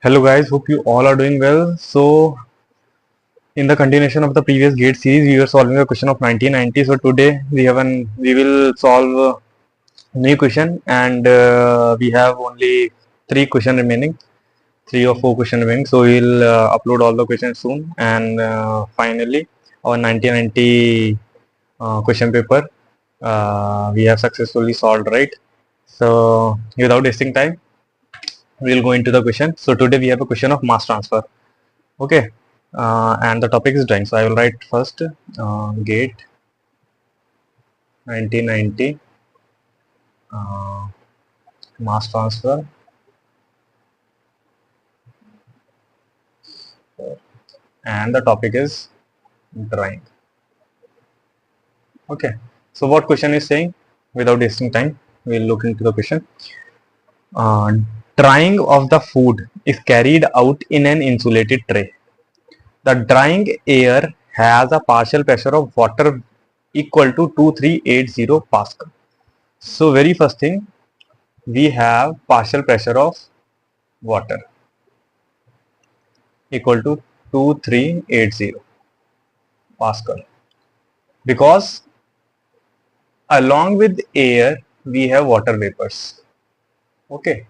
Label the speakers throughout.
Speaker 1: Hello guys, hope you all are doing well. So in the continuation of the previous gate series, we were solving a question of 1990. So today we will solve a new question, and we have only three question remaining, three or four question remaining. So we'll upload all the questions soon, and finally our 1990 question paper we have successfully solved, right? So without wasting time, we'll go into the question. So today we have a question of mass transfer. Okay, and the topic is drawing. So I will write first gate 1990 uh, mass transfer, and the topic is drawing. Okay, so what question is saying? Without wasting time, we'll look into the question. Uh, Drying of the food is carried out in an insulated tray. The drying air has a partial pressure of water equal to 2380 Pascal. So very first thing, we have partial pressure of water equal to 2380 Pascal, because along with air we have water vapors. Okay,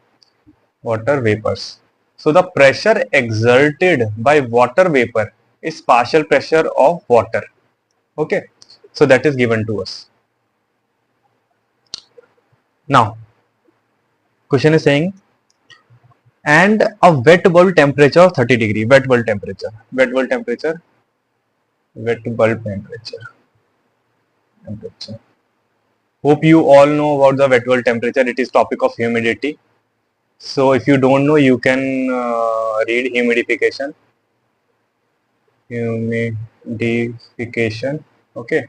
Speaker 1: water vapors. So the pressure exerted by water vapor is partial pressure of water. Okay, so that is given to us. Now question is saying, and a wet bulb temperature of 30 degree. Wet bulb temperature, wet bulb temperature, wet bulb temperature. Hope you all know about the wet bulb temperature. It is topic of humidity. So if you don't know, you can read humidification. Humidification. Okay,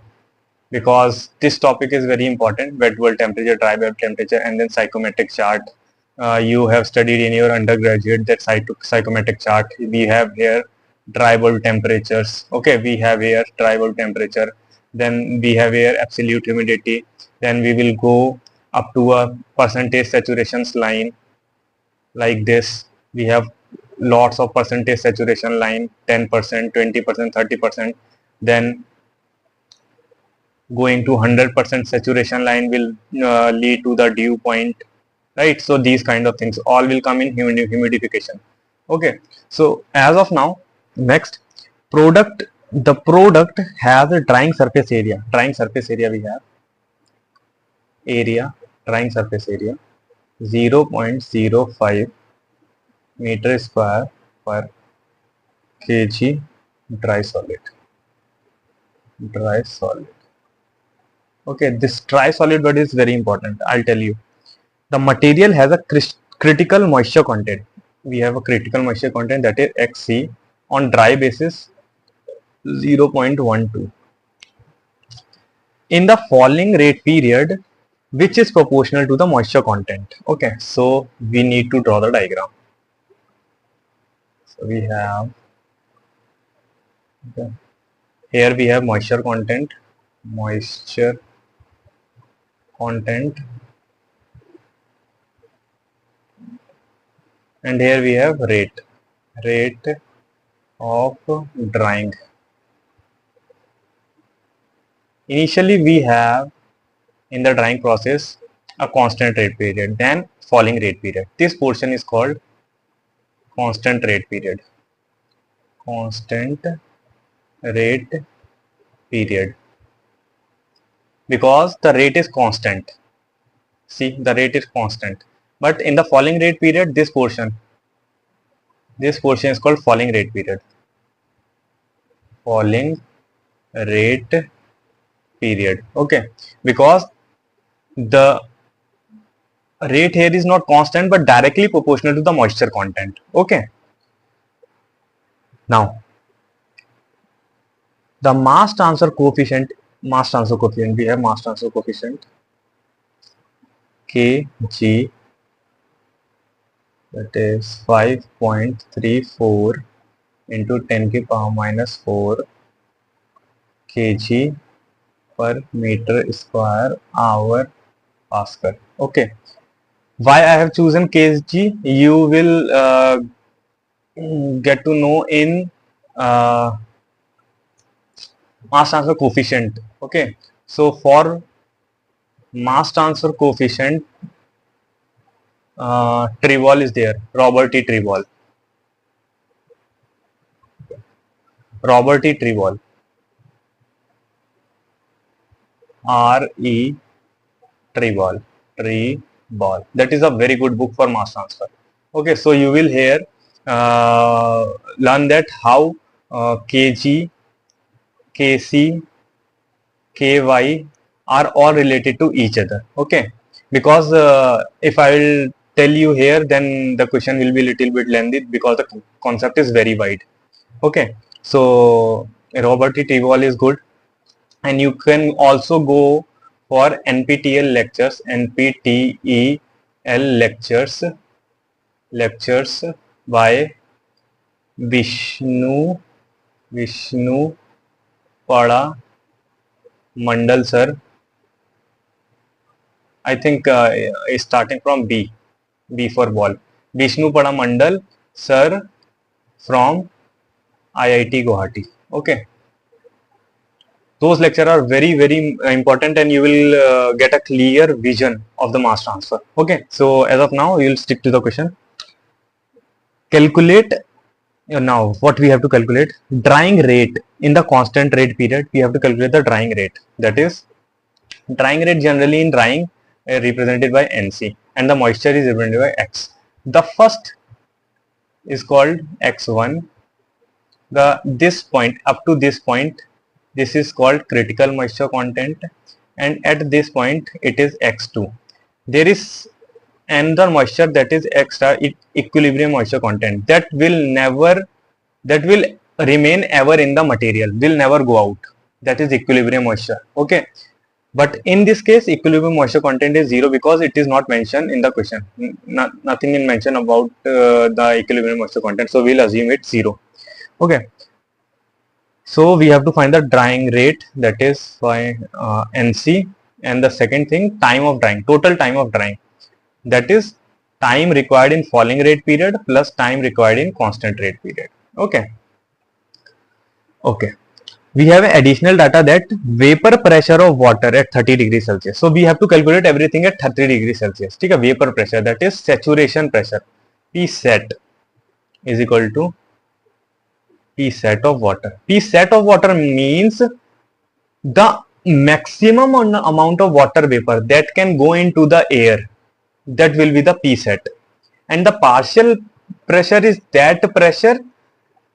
Speaker 1: because this topic is very important. Wet bulb temperature, dry bulb temperature, and then psychometric chart. You have studied in your undergraduate that psychometric chart. We have here dry bulb temperatures. Okay, we have here dry bulb temperature. Then we have here absolute humidity. Then we will go up to a percentage saturations line like this. We have lots of percentage saturation line, 10%, 20%, 30%. Then going to 100% saturation line will lead to the dew point, right? So these kind of things all will come in humidification. Okay, so as of now, next the product has a drying surface area. Drying surface area, we have drying surface area 0.05 meter square per kg dry solid. Okay, this dry solid word is very important. I'll tell you. The material has a critical moisture content. We have a critical moisture content, that is Xc, on dry basis 0.12. In the falling rate period, which is proportional to the moisture content. Okay, so we need to draw the diagram. So we have, okay, here we have moisture content, and here we have rate of drying. Initially we have in the drying process a constant rate period, then falling rate period. This portion is called constant rate period. Because the rate is constant. See, the rate is constant. But in the falling rate period, this portion is called falling rate period. Falling rate period. Okay, because the rate here is not constant but directly proportional to the moisture content. Okay, now the mass transfer coefficient, we have mass transfer coefficient Kg, that is 5.34 into 10 to the power minus 4 kg per meter square hour Pascal. Okay, why I have chosen kg? You will get to know in uh, mass transfer coefficient. Okay, so for mass transfer coefficient, Tribal is there. Robert E. Tribal. Robert E. Tribal. R. E. Tribal. Tribal. That is a very good book for mass transfer. Okay, so you will here learn that how kg, kc, ky are all related to each other. Okay, because if I will tell you here, then the question will be little bit lengthy because the concept is very wide. Okay, so Robert E. Tribal is good, and you can also go for NPTEL lectures, NPTEL lectures by Vishnu Pada Mandal sir. I think is starting from B for ball. Vishnu Pada Mandal sir from IIT Guwahati. Okay, those lectures are very important, and you will get a clear vision of the mass transfer. Okay, so as of now we will stick to the question. Calculate now what we have to calculate: drying rate in the constant rate period. We have to calculate the drying rate. That is, drying rate generally in drying represented by NC, and the moisture is represented by X. The first is called X1. The this point up to this point, this is called critical moisture content, and at this point it is X2. There is another moisture, that is extra equilibrium moisture content, that will remain ever in the material, will never go out. That is equilibrium moisture. Okay, but in this case equilibrium moisture content is 0 because it is not mentioned in the question. Nothing is mentioned about the equilibrium moisture content, so we'll assume it's 0. Okay, so we have to find the drying rate, that is by NC, and the second thing, time of drying, total time of drying, that is time required in falling rate period plus time required in constant rate period. Okay, okay, we have additional data that vapor pressure of water at 30 degrees Celsius. So we have to calculate everything at 30 degrees Celsius. ठीक है, vapor pressure, that is saturation pressure, P set is equal to P set of water. P set of water means the maximum amount of water vapor that can go into the air, that will be the P set, and the partial pressure is that pressure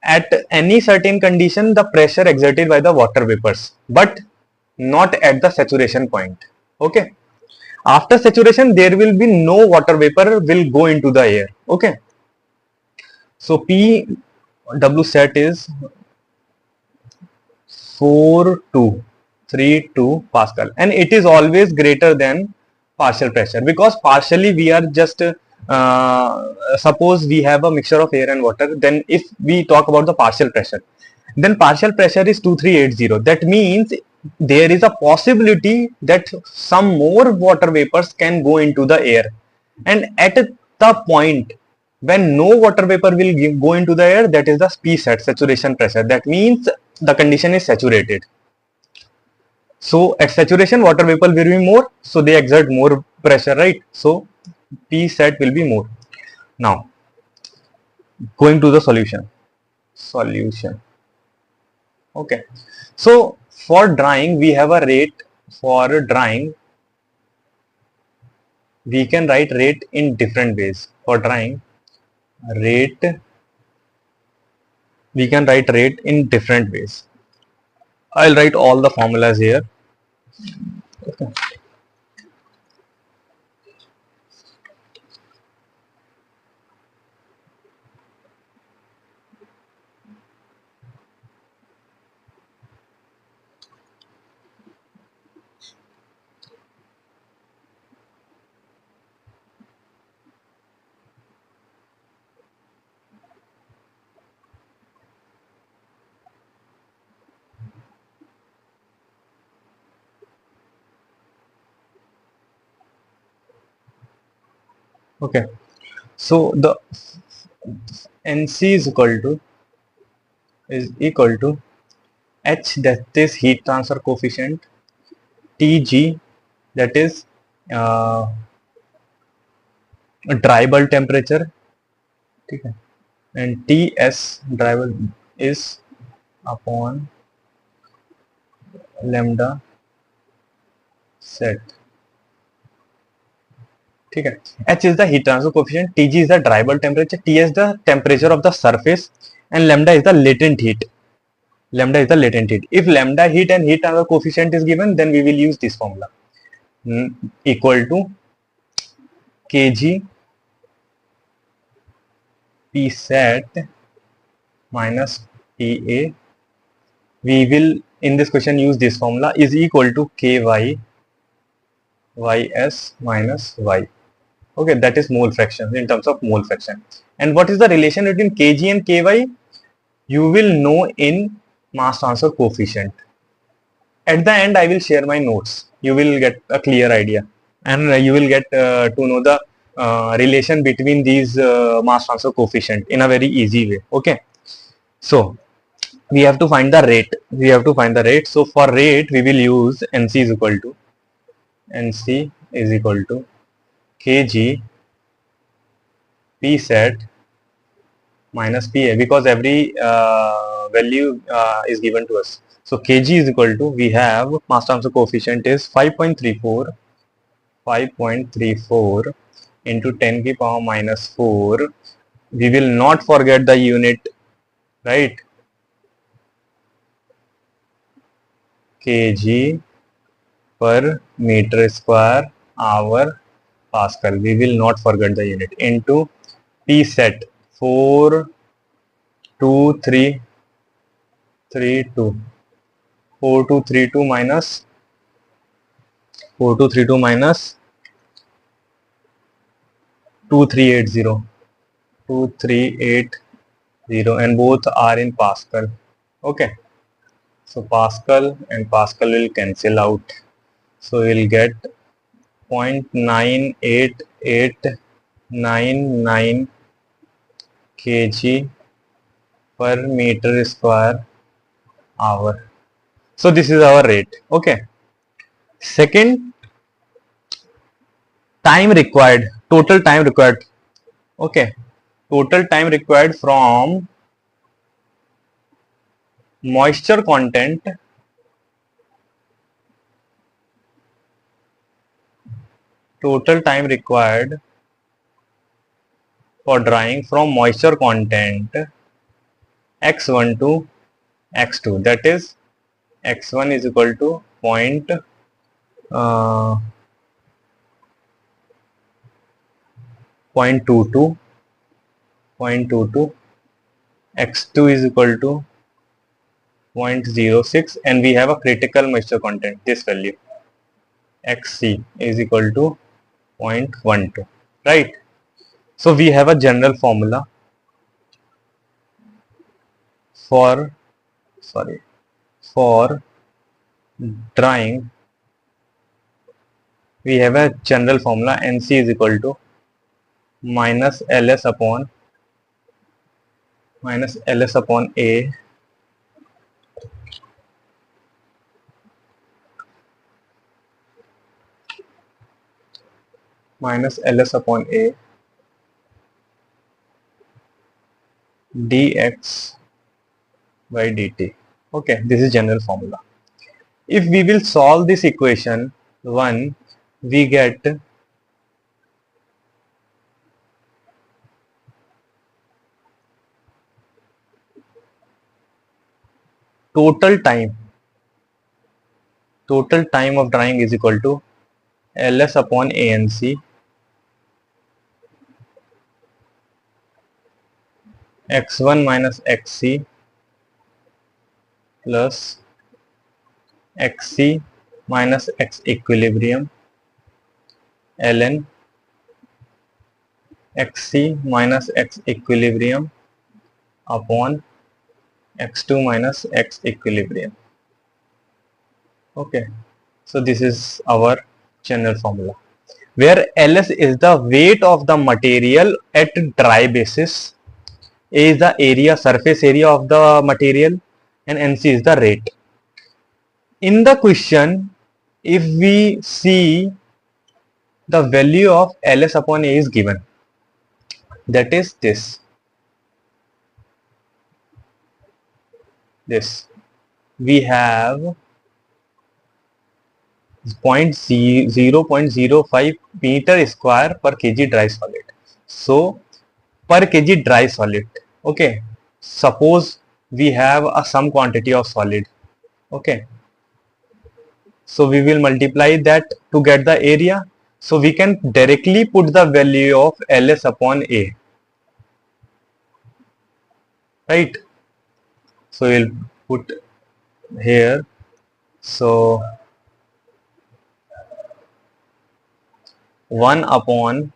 Speaker 1: at any certain condition, the pressure exerted by the water vapors, but not at the saturation point. Okay, after saturation there will be no water vapor will go into the air. Okay, so P W set is 4232 Pascal, and it is always greater than partial pressure, because partially we are just suppose we have a mixture of air and water. Then if we talk about the partial pressure, then partial pressure is 2380. That means there is a possibility that some more water vapors can go into the air, and at the point when no water vapor will go into the air, that is the P set, saturation pressure. That means the condition is saturated. So at saturation water vapor will be more, so they exert more pressure, right? So P set will be more. Now going to the solution. Okay, so for drying we have a rate. For drying we can write rate in different ways. For drying rate, we can write rate in different ways. I'll write all the formulas here. Okay. Okay, so NC is equal to H, that is heat transfer coefficient, Tg, that is dry bulb temperature, okay, and Ts, dry bulb, is upon lambda set. ठीक है. H is the heat transfer coefficient, Tg is the dry bulb temperature, Ts the temperature of the surface, and lambda is the latent heat. If lambda heat and heat transfer coefficient is given, then we will use this formula, equal to Kg P set minus Pa. We will in this question use this formula, is equal to Ky Ys minus Y. Okay, that is mole fraction, in terms of mole fraction. And what is the relation between Kg and Ky? You will know in mass transfer coefficient. At the end, I will share my notes. You will get a clear idea, and you will get to know the relation between these mass transfer coefficient in a very easy way. Okay, so we have to find the rate. So for rate, we will use NC is equal to Kg P set minus Pa, because every value is given to us. So Kg is equal to, we have mass transfer coefficient is 5.34 into 10 की power minus 4. We will not forget the unit, right? Kg per meter square hour Pascal. We will not forget the unit, into P set 4232 minus 2380, and both are in Pascal. Okay, so Pascal and Pascal will cancel out, so we will get 0.98899 kg per meter square hour. So this is our rate. Okay, second, time required, total time required. Okay, total time required from moisture content for drying from moisture content x1 to x2, that is x1 is equal to 0.22, x2 is equal to 0.06, and we have a critical moisture content, this value xc is equal to 0.12, right? So we have a general formula for drying. We have a general formula, NC is equal to minus LS upon A dx by dt. Okay, this is general formula. If we will solve this equation 1, we get total time of drying is equal to LS upon ANC x1 minus xc plus xc minus x equilibrium ln xc minus x equilibrium upon x2 minus x equilibrium. Okay, so this is our general formula, where LS is the weight of the material at dry basis, A is the area, surface area of the material, and NC is the rate. In the question, if we see the value of LS upon A is given, that is this. We have 0.05 meter square per kg dry solid. So per kg dry solid, okay, suppose we have some quantity of solid, okay, so we will multiply that to get the area. So we can directly put the value of LS upon A, right? So we'll put here, so 1 upon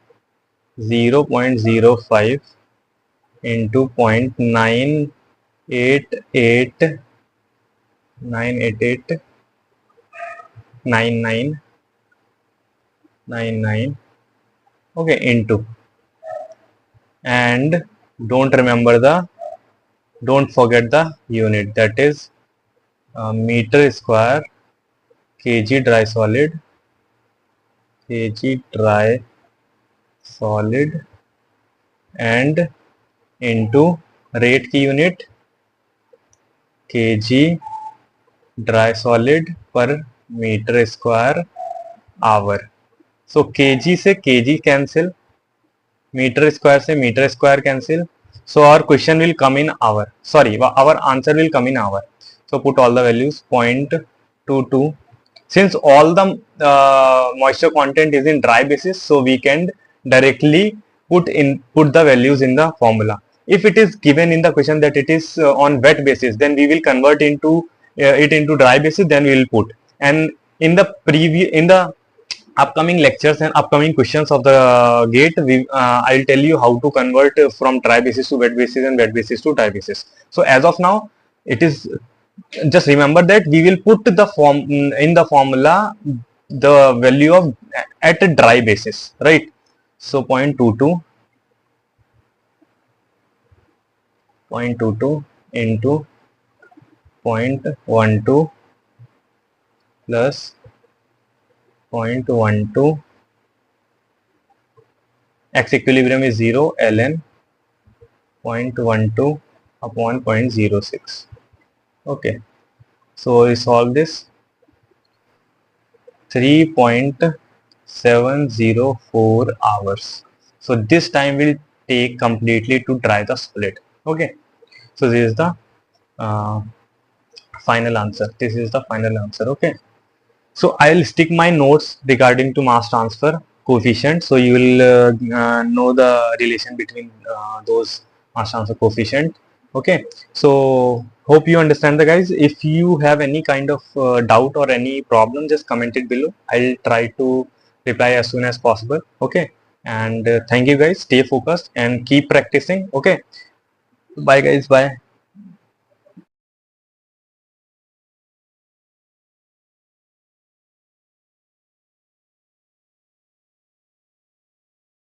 Speaker 1: 0.05 into 0.9889999, okay, into, and don't forget the unit, that is meter square kg dry solid and into rate की unit kg dry solid per meter square hour. So kg से kg cancel, meter square से meter square cancel. So our question will come in hour. Sorry, our answer will come in hour. So put all the values 0.22. Since all the moisture content is in dry basis, so we can directly put the values in the formula. If it is given in the question that it is on wet basis, then we will convert into it into dry basis, then we will put. And in the upcoming lectures and upcoming questions of the gate, I'll tell you how to convert from dry basis to wet basis and wet basis to dry basis. So as of now, it is just remember that we will put the form in the formula the value of at a dry basis, right? So 0.22 into 0.12 plus 0.12, x equilibrium is 0, ln 0.12 upon 0.06. Okay, so we solve this. 3.704 hours. So this time will take completely to dry the solid. Okay, so this is the final answer. Okay, so I'll stick my notes regarding to mass transfer coefficient, so you will know the relation between those mass transfer coefficient. Okay, so hope you understand the guys. If you have any kind of doubt or any problem, just comment it below. I'll try to reply as soon as possible. Okay, and thank you guys. Stay focused and keep practicing. Okay, bye guys, bye.